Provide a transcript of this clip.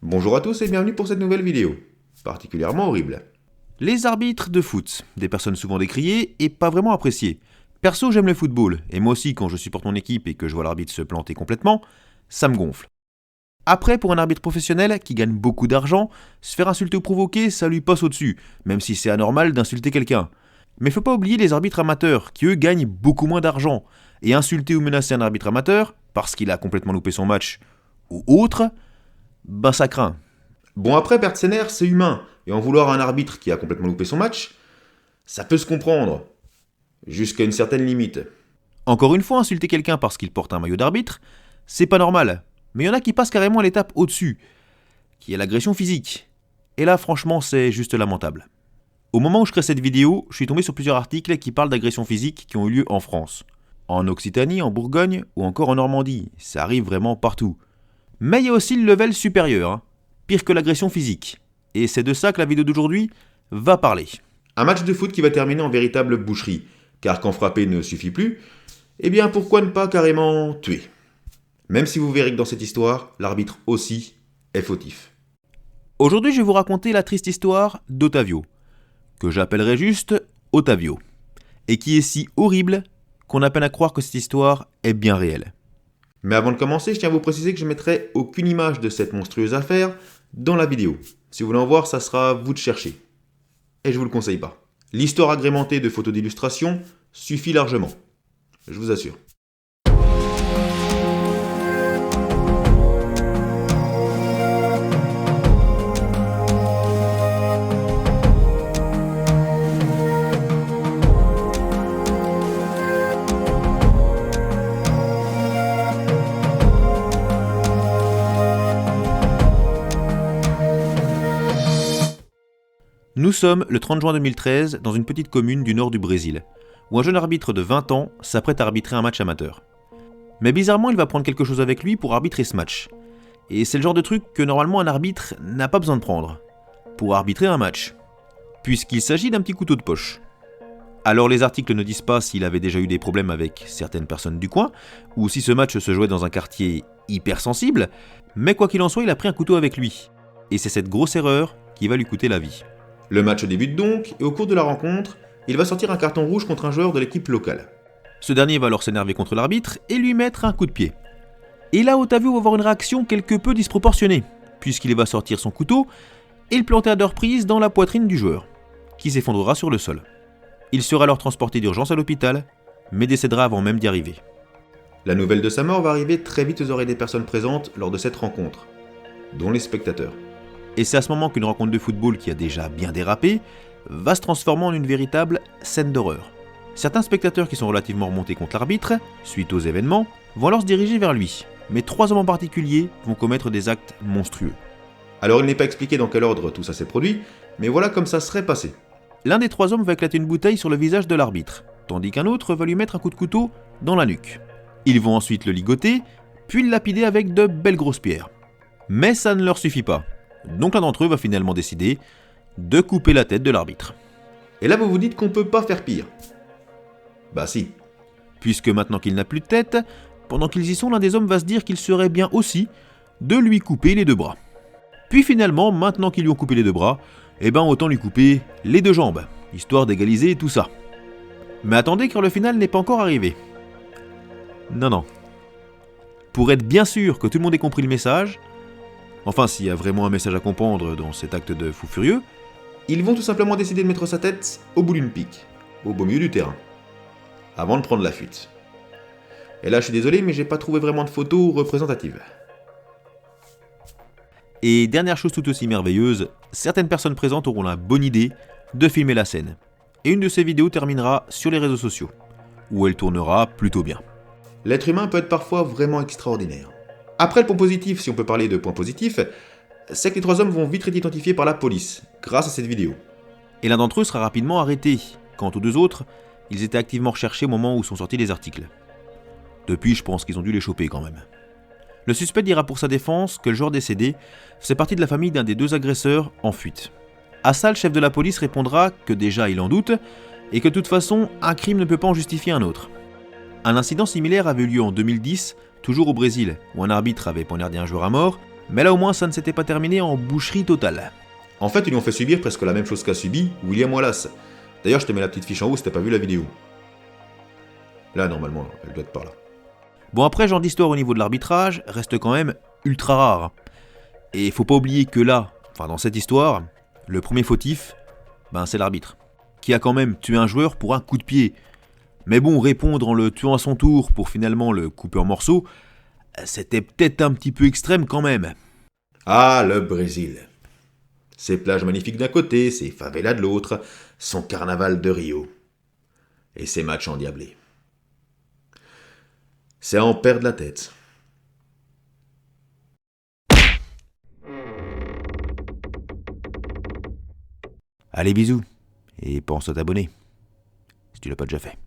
Bonjour à tous et bienvenue pour cette nouvelle vidéo, particulièrement horrible. Les arbitres de foot, des personnes souvent décriées et pas vraiment appréciées. Perso, j'aime le football, et moi aussi quand je supporte mon équipe et que je vois l'arbitre se planter complètement, ça me gonfle. Après, pour un arbitre professionnel qui gagne beaucoup d'argent, se faire insulter ou provoquer, ça lui passe au-dessus, même si c'est anormal d'insulter quelqu'un. Mais faut pas oublier les arbitres amateurs, qui eux gagnent beaucoup moins d'argent, et insulter ou menacer un arbitre amateur, parce qu'il a complètement loupé son match, ou autre, ben ça craint. Bon après, perdre ses nerfs, c'est humain, et en vouloir à un arbitre qui a complètement loupé son match, ça peut se comprendre, jusqu'à une certaine limite. Encore une fois, insulter quelqu'un parce qu'il porte un maillot d'arbitre, c'est pas normal. Mais il y en a qui passent carrément à l'étape au-dessus, qui est l'agression physique. Et là, franchement, c'est juste lamentable. Au moment où je crée cette vidéo, je suis tombé sur plusieurs articles qui parlent d'agressions physiques qui ont eu lieu en France. En Occitanie, en Bourgogne ou encore en Normandie. Ça arrive vraiment partout. Mais il y a aussi le level supérieur, pire que l'agression physique. Et c'est de ça que la vidéo d'aujourd'hui va parler. Un match de foot qui va terminer en véritable boucherie, car quand frapper ne suffit plus, eh bien pourquoi ne pas carrément tuer? Même si vous verrez que dans cette histoire, l'arbitre aussi est fautif. Aujourd'hui, je vais vous raconter la triste histoire d'Ottavio, que j'appellerai juste Ottavio, et qui est si horrible qu'on a peine à croire que cette histoire est bien réelle. Mais avant de commencer, je tiens à vous préciser que je ne mettrai aucune image de cette monstrueuse affaire dans la vidéo. Si vous voulez en voir, ça sera à vous de chercher. Et je vous le conseille pas. L'histoire agrémentée de photos d'illustration suffit largement. Je vous assure. Nous sommes le 30 juin 2013 dans une petite commune du nord du Brésil, où un jeune arbitre de 20 ans s'apprête à arbitrer un match amateur. Mais bizarrement, il va prendre quelque chose avec lui pour arbitrer ce match. Et c'est le genre de truc que normalement un arbitre n'a pas besoin de prendre, pour arbitrer un match, puisqu'il s'agit d'un petit couteau de poche. Alors les articles ne disent pas s'il avait déjà eu des problèmes avec certaines personnes du coin, ou si ce match se jouait dans un quartier hypersensible, mais quoi qu'il en soit, il a pris un couteau avec lui. Et c'est cette grosse erreur qui va lui coûter la vie. Le match débute donc, et au cours de la rencontre, il va sortir un carton rouge contre un joueur de l'équipe locale. Ce dernier va alors s'énerver contre l'arbitre et lui mettre un coup de pied. Et là, Ottavio va avoir une réaction quelque peu disproportionnée, puisqu'il va sortir son couteau et le planter à deux reprises dans la poitrine du joueur, qui s'effondrera sur le sol. Il sera alors transporté d'urgence à l'hôpital, mais décédera avant même d'y arriver. La nouvelle de sa mort va arriver très vite aux oreilles des personnes présentes lors de cette rencontre, dont les spectateurs. Et c'est à ce moment qu'une rencontre de football qui a déjà bien dérapé va se transformer en une véritable scène d'horreur. Certains spectateurs qui sont relativement remontés contre l'arbitre, suite aux événements, vont alors se diriger vers lui. Mais 3 hommes en particulier vont commettre des actes monstrueux. Alors il n'est pas expliqué dans quel ordre tout ça s'est produit, mais voilà comme ça serait passé. L'un des 3 hommes va éclater une bouteille sur le visage de l'arbitre, tandis qu'un autre va lui mettre un coup de couteau dans la nuque. Ils vont ensuite le ligoter, puis le lapider avec de belles grosses pierres. Mais ça ne leur suffit pas. Donc l'un d'entre eux va finalement décider de couper la tête de l'arbitre. Et là vous vous dites qu'on peut pas faire pire. Bah si. Puisque maintenant qu'il n'a plus de tête, pendant qu'ils y sont, l'un des hommes va se dire qu'il serait bien aussi de lui couper les 2 bras. Puis finalement, maintenant qu'ils lui ont coupé les 2 bras, autant lui couper les 2 jambes, histoire d'égaliser tout ça. Mais attendez, car le final n'est pas encore arrivé. Non. Pour être bien sûr que tout le monde ait compris le message, enfin s'il y a vraiment un message à comprendre dans cet acte de fou furieux, ils vont tout simplement décider de mettre sa tête au bout d'une pique, au beau milieu du terrain, avant de prendre la fuite. Et là je suis désolé, mais j'ai pas trouvé vraiment de photos représentatives. Et dernière chose tout aussi merveilleuse, certaines personnes présentes auront la bonne idée de filmer la scène. Et une de ces vidéos terminera sur les réseaux sociaux, où elle tournera plutôt bien. L'être humain peut être parfois vraiment extraordinaire. Après le point positif, si on peut parler de point positif, c'est que les 3 hommes vont vite être identifiés par la police, grâce à cette vidéo. Et l'un d'entre eux sera rapidement arrêté. Quant aux 2 autres, ils étaient activement recherchés au moment où sont sortis les articles. Depuis, je pense qu'ils ont dû les choper quand même. Le suspect dira pour sa défense que le joueur décédé faisait partie de la famille d'un des 2 agresseurs en fuite. À ça, le chef de la police répondra que déjà il en doute, et que de toute façon, un crime ne peut pas en justifier un autre. Un incident similaire avait eu lieu en 2010, toujours au Brésil, où un arbitre avait poignardé un joueur à mort, Mais là au moins ça ne s'était pas terminé en boucherie totale. En fait, ils lui ont fait subir presque la même chose qu'a subi William Wallace. D'ailleurs, je te mets la petite fiche en haut si t'as pas vu la vidéo. Là, normalement, elle doit être par là. Bon après, genre d'histoire au niveau de l'arbitrage reste quand même ultra rare. Et faut pas oublier que là, enfin dans cette histoire, le premier fautif, c'est l'arbitre, qui a quand même tué un joueur pour un coup de pied. Mais bon, répondre en le tuant à son tour pour finalement le couper en morceaux, c'était peut-être un petit peu extrême quand même. Ah, le Brésil. Ses plages magnifiques d'un côté, ses favelas de l'autre, son carnaval de Rio. Et ses matchs endiablés. C'est à en perdre la tête. Allez bisous, et pense à t'abonner, si tu l'as pas déjà fait.